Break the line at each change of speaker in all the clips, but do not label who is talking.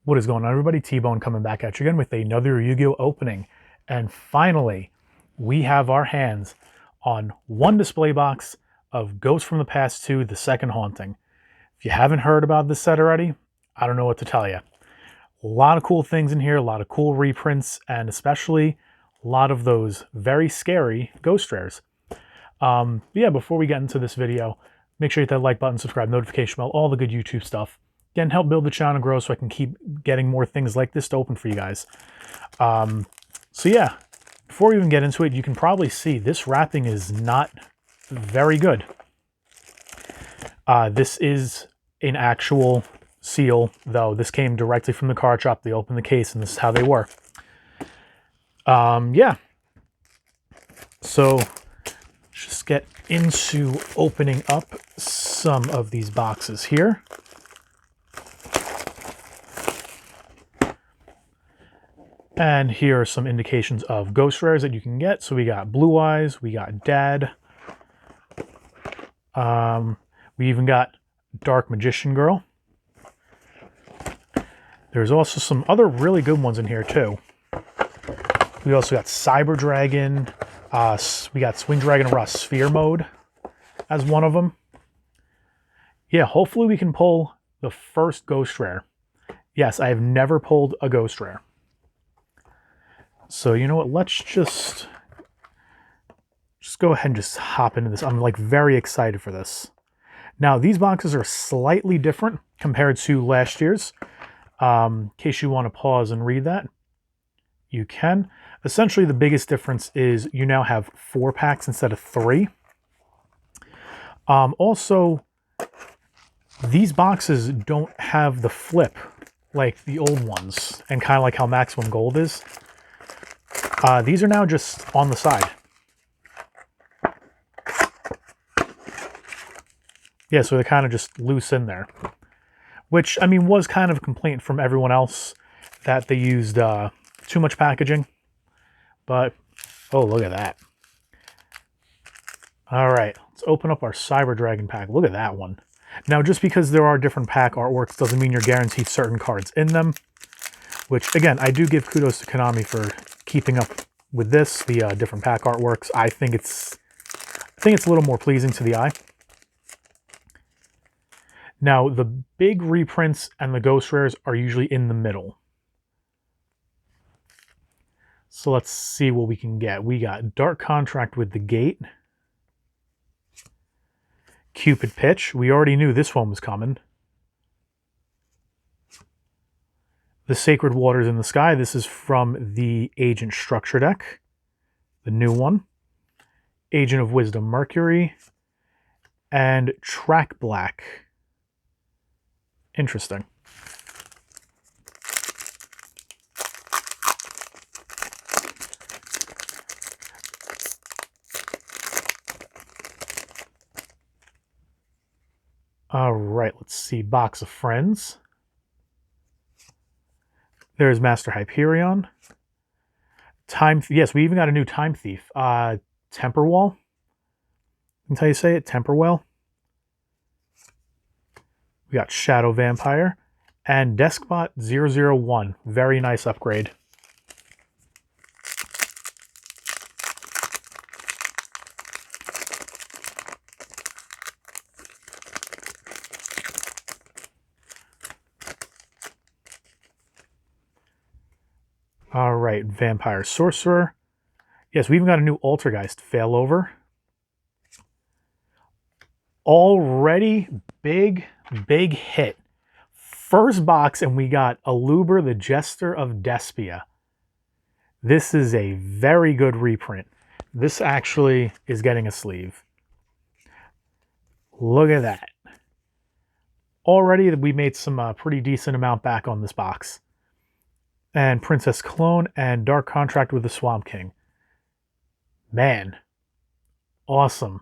What is going on, everybody? T-Bone coming back at you again with another Yu-Gi-Oh! Opening. And finally, we have our hands on one display box of Ghosts from the Past 2, The Second Haunting. If you haven't heard about this set already, I don't know what to tell you. A lot of cool things in here, a lot of cool reprints, and especially a lot of those very scary ghost rares. Yeah, before we get into this video, make sure you hit that like button, subscribe, notification bell, all the good YouTube stuff. Again, help build the channel and grow so I can keep getting more things like this to open for you guys. So yeah, before we even get into it, you can probably see this wrapping is not very good. This is an actual seal, though. This came directly from the card shop. They opened the case, and this is how they were. Yeah. So just get into opening up some of these boxes here. And here are some indications of ghost rares that you can get. So we got Blue Eyes, we got Dad. We even got Dark Magician Girl. There's also some other really good ones in here too. We also got Cyber Dragon. We got Swing Dragon Raw Sphere Mode as one of them. Yeah, hopefully we can pull the first ghost rare. Yes, I have never pulled a ghost rare. So you know what, let's just go ahead and just hop into this. I'm like very excited for this. Now these boxes are slightly different compared to last year's. In case you want to pause and read that, you can. Essentially the biggest difference is you now have 4 packs instead of 3. Also, these boxes don't have the flip like the old ones, and kind of like how Maximum Gold is. These are now just on the side. Yeah, so they're kind of just loose in there. Which, I mean, was kind of a complaint from everyone else that they used too much packaging. But, oh, look at that. All right, let's open up our Cyber Dragon pack. Look at that one. Now, just because there are different pack artworks doesn't mean you're guaranteed certain cards in them. Which, again, I do give kudos to Konami for keeping up with this, the different pack artworks. I think it's a little more pleasing to the eye. Now, the big reprints and the ghost rares are usually in the middle. So let's see what we can get. We got Dark Contract with the Gate. Cupid Pitch. We already knew this one was coming. The Sacred Waters in the Sky. This is from the Agent Structure deck. The new one. Agent of Wisdom Mercury. And Track Black. Interesting. All right, let's see. Box of Friends. There's Master Hyperion. Yes, we even got a new Time Thief. Temperwall. That's how you say it, Temperwell. We got Shadow Vampire. And Deskbot 001. Very nice upgrade. All right, Vampire Sorcerer. Yes, we even got a new Altergeist Failover. Already big hit. First box, and we got Aluber, the Jester of Despia. This is a very good reprint. This actually is getting a sleeve. Look at that. Already we made some pretty decent amount back on this box. And Princess Clone and Dark Contract with the Swamp King. Man, awesome.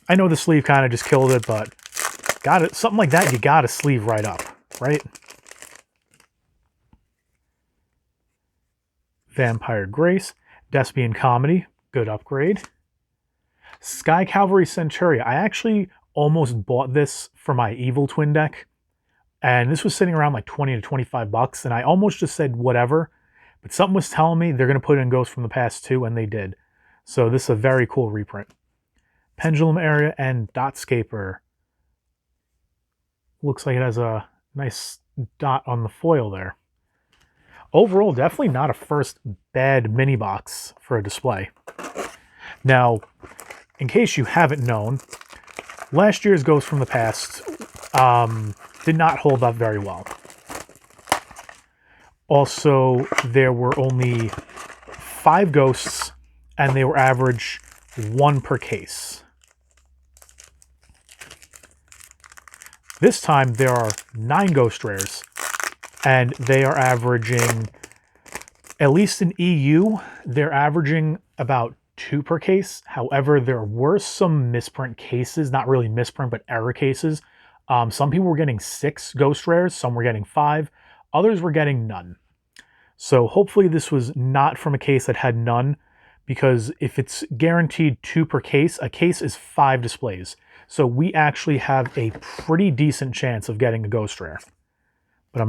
I know the sleeve kind of just killed it, but got it. Something like that, you got to sleeve right up, right? Vampire Grace, Despian Comedy, good upgrade. Sky Cavalry Centuria. I actually almost bought this for my Evil Twin deck, And this was sitting around like 20 to 25 bucks. And I almost just said whatever, but something was telling me they're going to put in Ghosts from the Past 2, and they did. So this is a very cool reprint. Pendulum Area and Dotscaper. Looks like it has a nice dot on the foil there. Overall, definitely not a first bad mini box for a display. Now, in case you haven't known, last year's Ghosts from the Past did not hold up very well. Also, there were only 5 ghosts, and they were average 1 per case. This time, there are 9 ghost rares, and they are averaging, at least in EU, they're averaging about 2 per case. However, there were some misprint cases, not really misprint, but error cases. Some people were getting 6 ghost rares, some were getting 5, others were getting none. So hopefully this was not from a case that had none, because if it's guaranteed 2 per case, a case is 5 displays. So we actually have a pretty decent chance of getting a ghost rare. But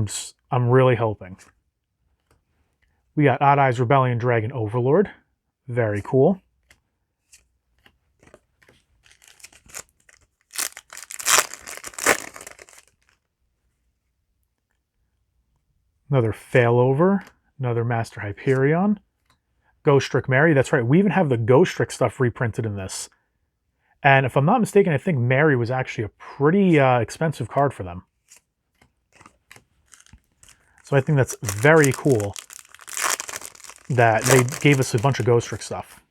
I'm really hoping. We got Odd Eyes Rebellion Dragon Overlord. Very cool. Another Failover. Another Master Hyperion. Ghost Trick Mary. That's right. We even have the Ghost Trick stuff reprinted in this. And if I'm not mistaken, I think Mary was actually a pretty expensive card for them. So I think that's very cool that they gave us a bunch of Ghost Trick stuff.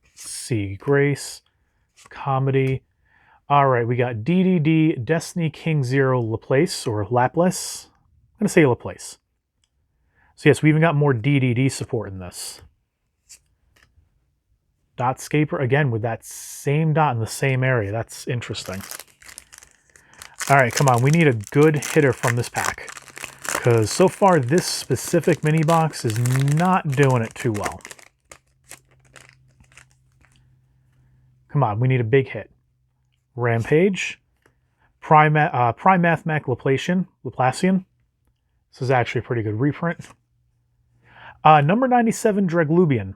Let's see, Grace, Comedy. All right, we got DDD, Destiny King Zero Laplace, or Laplace. I'm going to say Laplace. So yes, we even got more DDD support in this. Dotscaper, again, with that same dot in the same area. That's interesting. All right, come on. We need a good hitter from this pack, because so far this specific mini box is not doing it too well. Come on, we need a big hit. Rampage. Primath Mech Laplacian. This is actually a pretty good reprint. Number 97 Dreglubian.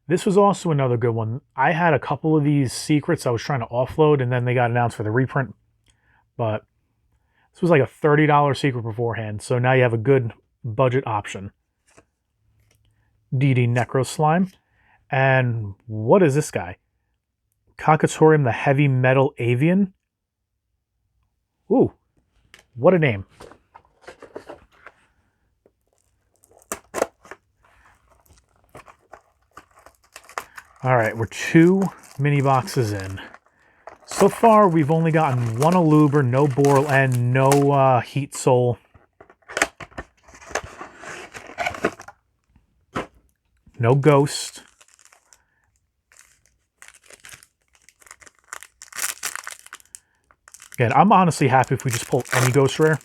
This was also another good one. I had a couple of these secrets I was trying to offload, and then they got announced for the reprint. But this was like a $30 secret beforehand, so now you have a good budget option. DD Necro Slime. And what is this guy? Cockatourium the Heavy Metal Avian. Ooh, what a name. All right, we're 2 mini boxes in. So far, we've only gotten 1 Aluber, no Boral, and no Heat Soul. No Ghost. Again, I'm honestly happy if we just pull any Ghost Rare.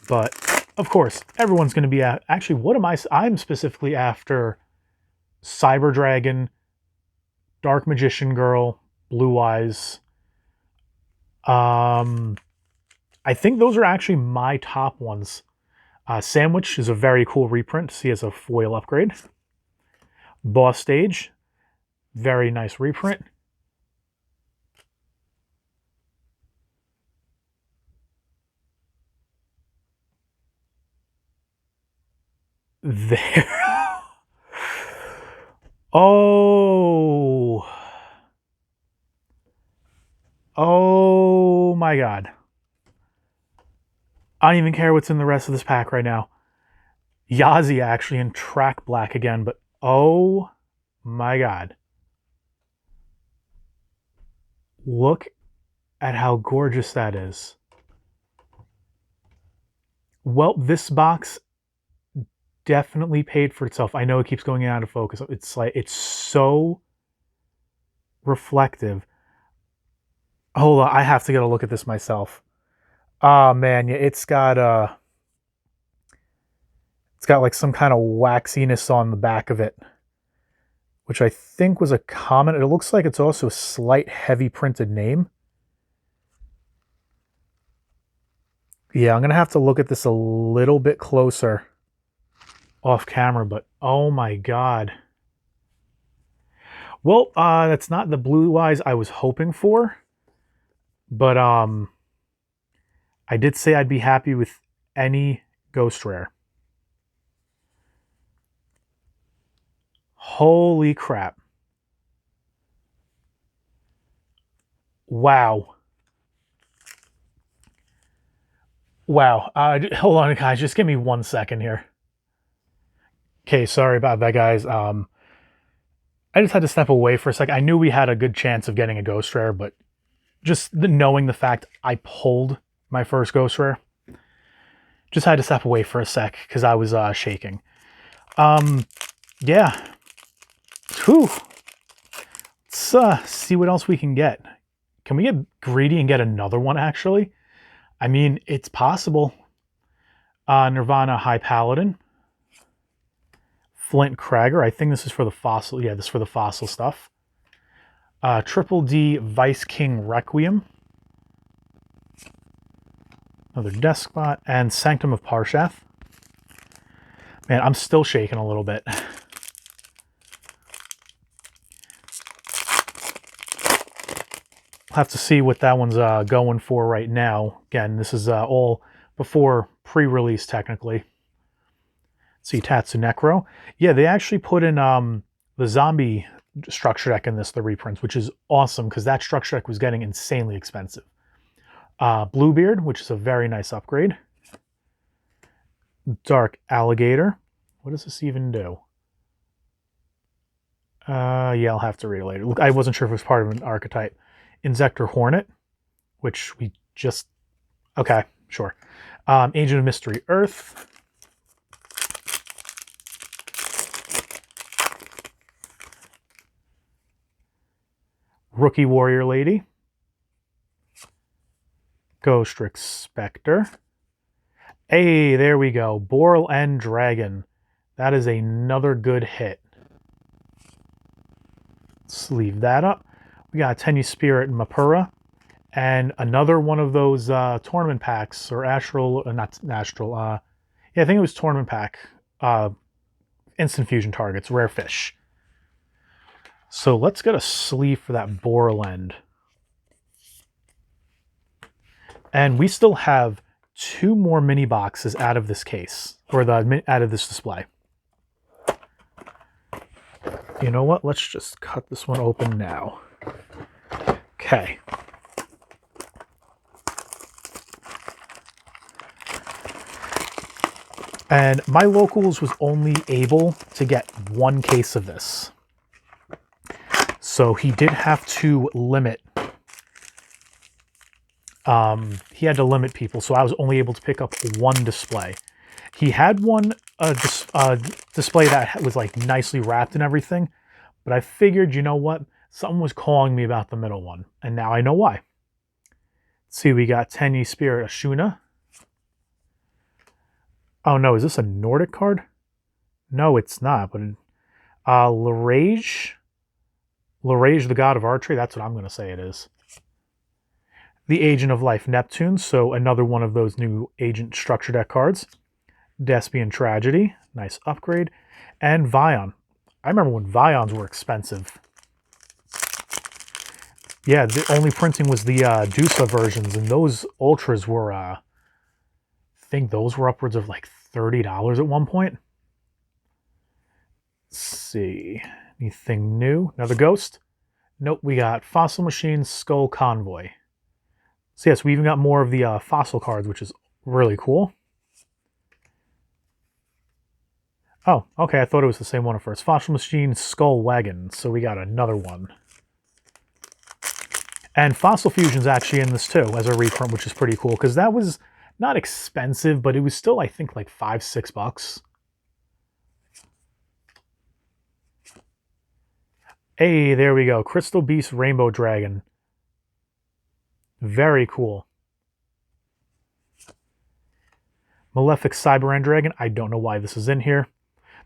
But, of course, everyone's going to be at... Actually, what am I... I'm specifically after Cyber Dragon, Dark Magician Girl, Blue Eyes. I think those are actually my top ones. Sandwich is a very cool reprint. See, as a foil upgrade. Boss Stage, very nice reprint. There. Oh. Oh my God. I don't even care what's in the rest of this pack right now. Yazi actually in track black again, but oh my God. Look at how gorgeous that is. Well, this box definitely paid for itself. I know it keeps going out of focus. It's like, it's so reflective. Hold on, I have to get a look at this myself. Oh man, yeah, it's got like some kind of waxiness on the back of it, which I think was a comment. It looks like it's also a slight heavy printed name. Yeah, I'm going to have to look at this a little bit closer off camera, but oh my God. Well, that's not the blue eyes I was hoping for, but I did say I'd be happy with any ghost rare. Holy crap. Wow. Wow. Hold on, guys. Just give me 1 second here. Okay, sorry about that, guys. I just had to step away for a second. I knew we had a good chance of getting a ghost rare, but just knowing the fact I pulled my first ghost rare, just had to step away for a sec because I was shaking. Yeah. Whew. Let's see what else we can get. Can we get greedy and get another one, actually? I mean, it's possible. Nirvana High Paladin. Flint Krager. I think this is for the fossil. Yeah, this is for the fossil stuff. Triple D Vice King Requiem. Another Despot. And Sanctum of Parshath. Man, I'm still shaking a little bit. I'll have to see what that one's going for right now. Again, this is all before pre-release, technically. See, Tatsu Necro. Yeah, they actually put in the zombie structure deck in this, the reprints, which is awesome because that structure deck was getting insanely expensive. Bluebeard, which is a very nice upgrade. Dark Alligator. What does this even do? Yeah, I'll have to read it later. Look, I wasn't sure if it was part of an archetype. Insector Hornet, which we just... Okay, sure. Agent of Mystery Earth. Rookie Warrior Lady. Ghost Spectre. Hey, there we go. Boral and Dragon. That is another good hit. Let's leave that up. We got Tenyu Spirit and Mapura. And another one of those tournament packs, or Astral, not Astral, yeah, I think it was tournament pack. Instant Fusion Targets, Rare Fish. So let's get a sleeve for that Boral end. And we still have 2 more mini boxes out of this case, or out of this display. You know what? Let's just cut this one open now. Okay. And my locals was only able to get 1 case of this. So he did have to limit. He had to limit people, so I was only able to pick up 1 display. He had one display that was like nicely wrapped and everything, but I figured, you know what? Something was calling me about the middle one, and now I know why. Let's see, we got Tenyu Spirit Ashuna. Oh no, is this a Nordic card? No, it's not, but Larage, the God of Archery, that's what I'm going to say it is. The Agent of Life Neptune, so another one of those new Agent Structure Deck cards. Despian Tragedy, nice upgrade. And Vion. I remember when Vions were expensive. Yeah, the only printing was the Dusa versions, and those Ultras were, I think those were upwards of like $30 at one point. Let's see, anything new? Another Ghost? Nope, we got Fossil Machine, Skull Convoy. So yes, we even got more of the fossil cards, which is really cool. Oh, okay, I thought it was the same one at first. Fossil Machine, Skull Wagon, so we got another one. And Fossil Fusion's actually in this too, as a reprint, which is pretty cool, because that was not expensive, but it was still, I think, like $5-6. Hey, there we go. Crystal Beast Rainbow Dragon. Very cool. Malefic Cyber End Dragon. I don't know why this is in here.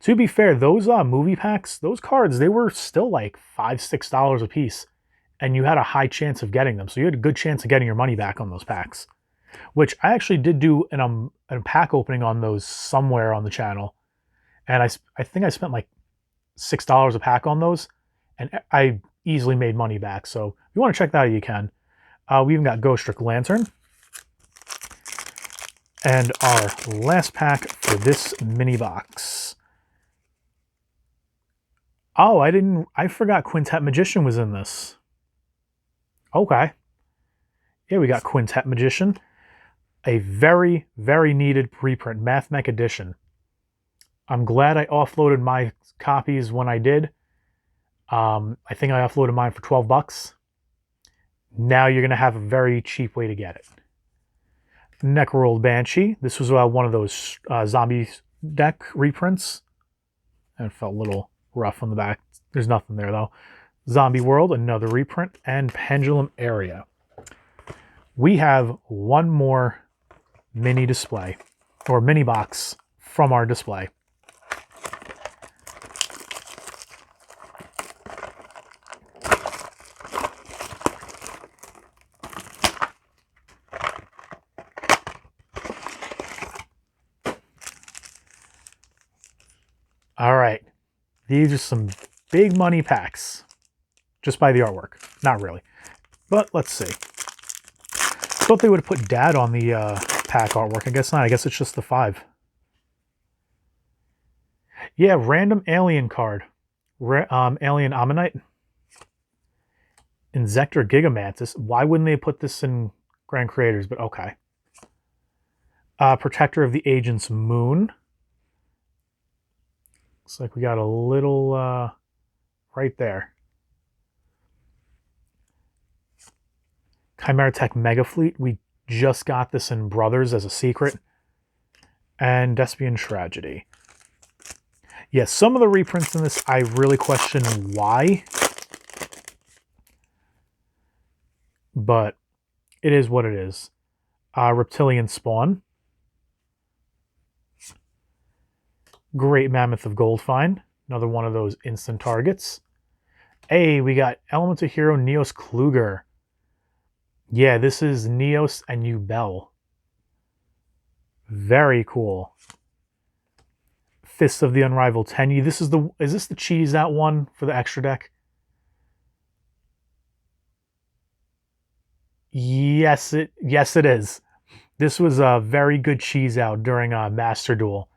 To be fair, those movie packs, those cards, they were still like $5-6 a piece. And you had a high chance of getting them. So you had a good chance of getting your money back on those packs. which I actually did do a pack opening on those somewhere on the channel. And I think I spent like $6 a pack on those, and I easily made money back. So if you want to check that out, you can. We even got Ghost Trick Lantern. And our last pack for this mini box. Oh, I forgot Quintet Magician was in this. Okay. Yeah, we got Quintet Magician. A very, very needed preprint, Math Mech Edition. I'm glad I offloaded my copies when I did. I think I offloaded mine for $12. Now you're going to have a very cheap way to get it. Necroworld Banshee. This was one of those zombie deck reprints. And it felt a little rough on the back. There's nothing there though. Zombie World, another reprint, and Pendulum Area. We have one more mini display, or mini box from our display. All right, these are some big money packs, just by the artwork. Not really, but let's see. Thought they would have put Dad on the pack artwork. I guess not. I guess it's just the 5. Yeah, random alien card. Alien Ammonite. Insector Gigamantis. Why wouldn't they put this in Grand Creators? But okay. Protector of the Agent's Moon. Looks like we got a little right there. Chimera Tech Mega Fleet. We just got this in Brothers as a secret. And Despian Tragedy. Yes, yeah, some of the reprints in this, I really question why. But it is what it is. Reptilian Spawn. Great Mammoth of Goldfine. Another one of those instant targets. Hey, we got Elemental Hero Neos Kluger. Yeah, this is Neos and Ubel. Very cool. Fist of the Unrivaled Tenyi. Is this the cheese out one for the extra deck? Yes, it is. This was a very good cheese out during a Master Duel.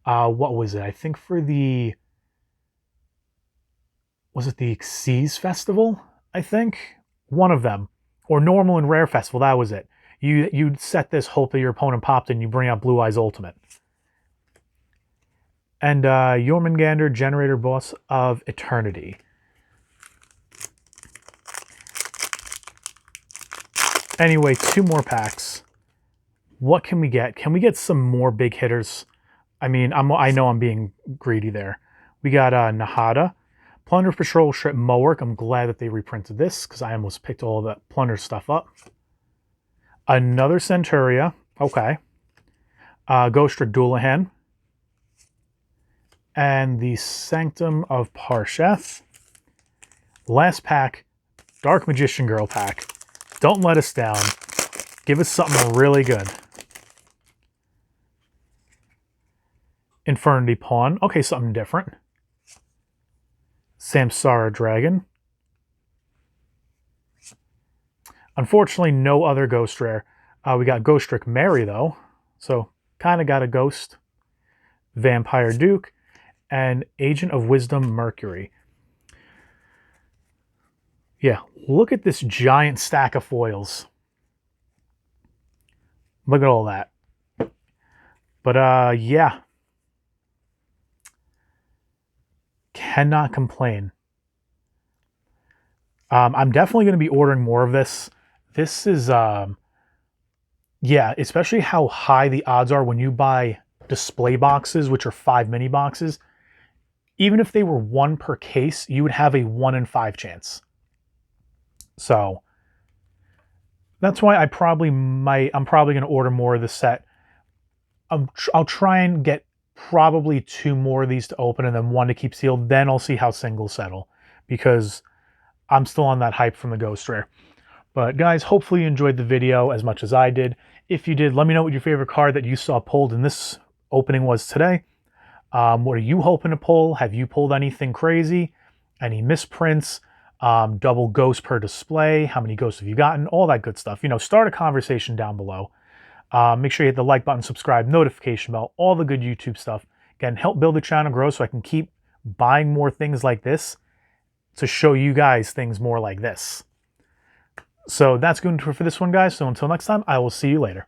What was it? I think for the... Was it the Xyz Festival? I think? One of them. Or Normal and Rare Festival, that was it. You'd set this, hope that your opponent popped, and you bring out Blue Eyes Ultimate. And Jormungandr, Generator Boss of Eternity. Anyway, 2 more packs. What can we get? Can we get some more big hitters? I mean, I know I'm being greedy there. We got Nahada. Plunder Patrol Ship Mowork. I'm glad that they reprinted this because I almost picked all that Plunder stuff up. Another Centuria. Okay. Ghost Trick Duelahan. And the Sanctum of Parsheth. Last pack. Dark Magician Girl pack. Don't let us down. Give us something really good. Infernity Pawn. Okay, something different. Samsara Dragon. Unfortunately, no other Ghost Rare. We got Ghost Trick Mary, though. So, kind of got a Ghost. Vampire Duke. And Agent of Wisdom Mercury. Yeah, look at this giant stack of foils. Look at all that. But, yeah. Cannot complain. I'm definitely going to be ordering more of this. This is, yeah, especially how high the odds are when you buy display boxes, which are 5 mini boxes. Even if they were 1 per case, you would have a 1 in 5 chance. So that's why I'm probably going to order more of the set. I'll try and get probably 2 more of these to open and then 1 to keep sealed. Then I'll see how singles settle because I'm still on that hype from the Ghost Rare. But guys, hopefully you enjoyed the video as much as I did. If you did, let me know what your favorite card that you saw pulled in this opening was today. What are you hoping to pull? Have you pulled anything crazy? Any misprints? Double ghosts per display? How many ghosts have you gotten? All that good stuff. Start a conversation down below. Make sure you hit the like button, subscribe, notification bell, all the good YouTube stuff. Again, help build the channel grow so I can keep buying more things like this to show you guys things more like this. So that's going to do it for this one, guys. So until next time, I will see you later.